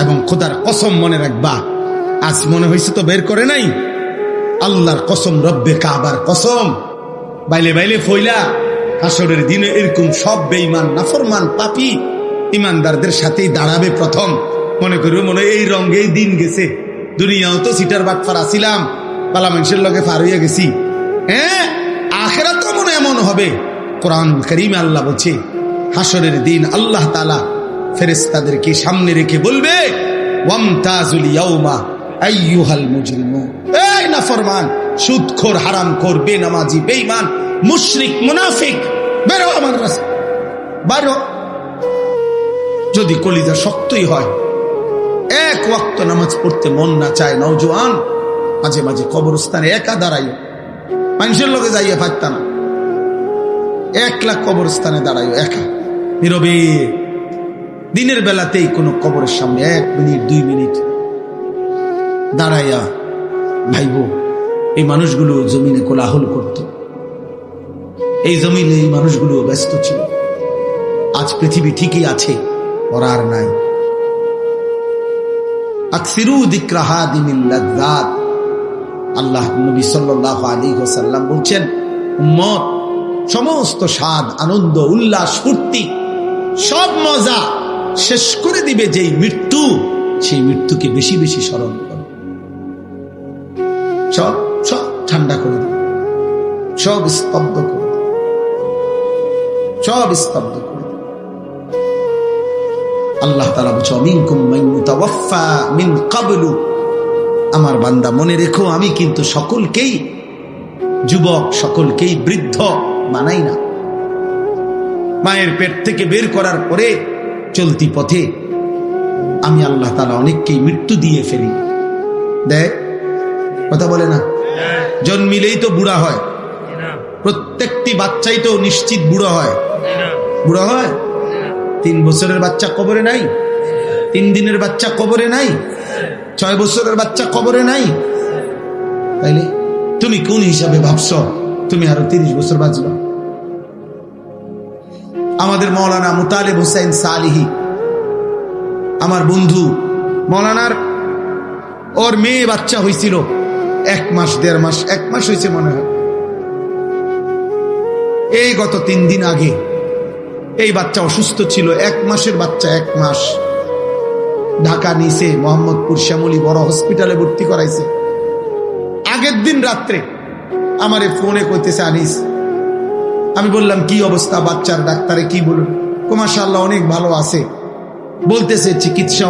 এবং খোদার কসম মনে রাখবা, আজ মনে হয়েছে তো বের করে নাই, আল্লাহর কসম, রব্বে কাবার কসম, বাইলে বাইলে ফইলা হাসরের দিনে এরকম সব বেঈমান নাফরমান পাপী ইমানদারদের সাথেই দাঁড়াবে প্রথম। মনে করি মনে এই রঙেই দিন গেছে, দুনিয়াও তো সিটার বাটফার আসিলাম, পালা মানুষের লগে পার হইয়া গেছি। হ্যাঁ, আখিরাত তো মনে এমন হবে। কোরআন কারীমে আল্লাহ বলছে হাসরের দিন আল্লাহ তাআলা ফেরেশতাদেরকে সামনে রেখে বলবে, ওয়ামতাজুল ইয়াউমা আইয়ুহাল মুজরিমুন, এই নাফরমান, সুদখোর, হারামখোর, বেনামাজি, বেঈমান, মুশরিক, মুনাফিক, বেরো আমার রাস্তা, বেরো। যদি কলিজা শক্তই হয়, এক ওয়াক্ত নামাজ পড়তে মন না চায়, নওজোয়ান মাঝে মাঝে কবরস্থানে একা দাঁড়াইও, মানুষের লোকে যাইয়া পারতা না, একলা কবরস্থানে দাঁড়াইও একা নীরবে। দিনের বেলাতেই কোনো কবরের সামনে 1 মিনিট 2 মিনিট দাঁড়াইয়া ভাইব, এই মানুষগুলো জমিনে কোলাহল করত, এই জমিনে এই মানুষগুলো ব্যস্ত ছিল। আজ পৃথিবী ঠিকই আছে, ওরা আর নাই। আকসিরু যিকরা হাদিমিল লাযযাত, আল্লাহ নবী সাল্লাল্লাহু আলাইহি ওয়াসাল্লাম বলছেন, উম্মত সমস্ত স্বাদ, আনন্দ, উল্লাস, ফুর্তি, সব মজা শেষ করে দিবে যেই মৃত্যু, সেই মৃত্যুকে বেশি বেশি স্মরণ করো। সব সব ঠান্ডা করে দিবে, সব স্তব্ধ করে দিবে, সব স্তব্ধ করে দিবে। আল্লাহ তাআলা বলছে, মিনকুম মান ইউতাওয়াফা মিন ক্বাবলু, আমার বান্দা মনে রেখো, আমি কিন্তু সকলকেই যুবক, সকলকেই বৃদ্ধ বানাই না। মায়ের পেট থেকে বের করার পরে চলতি পথে আমি আল্লাহ তাআলা অনেককেই মৃত্যু দিয়ে ফেলি। দেখ, কথা বলে না, জন্মিলেই তো বুড়া হয়, প্রত্যেকটি বাচ্চাই তো নিশ্চিত বুড়ো হয়, বুড়ো হয়। 3 বছরের বাচ্চা কবরে নাই, 3 দিনের বাচ্চা কবরে নাই, 6 বছরের বাচ্চা কবরে নাই। তাইলে তুমি কোন হিসাবে ভাবছ তুমি আরো 30 বছর বাঁচবা? আমাদের মৌলানা মুতালিব হুসাইন সালিহি, আমার বন্ধু, মৌলানার ওর মেয়ে বাচ্চা হয়েছিল 1 মাস 1.5 মাস, 1 মাস হয়েছে মনে হয়। এই গত 3 দিন আগে এই বাচ্চা অসুস্থ ছিল, 1 মাসের বাচ্চা, 1 মাস। ঢাকা নিছে, মোহাম্মদপুর শ্যামলী বড় হসপিটালে ভর্তি করাইছে। আগের দিন রাত্রে আমারে ফোনে কইতেছে, আনিস। আমি বললাম কি অবস্থা বাচ্চার? ডাক্তারে কি বলুন? মাশাআল্লাহ অনেক ভালো আছে, বলতেছে চিকিৎসা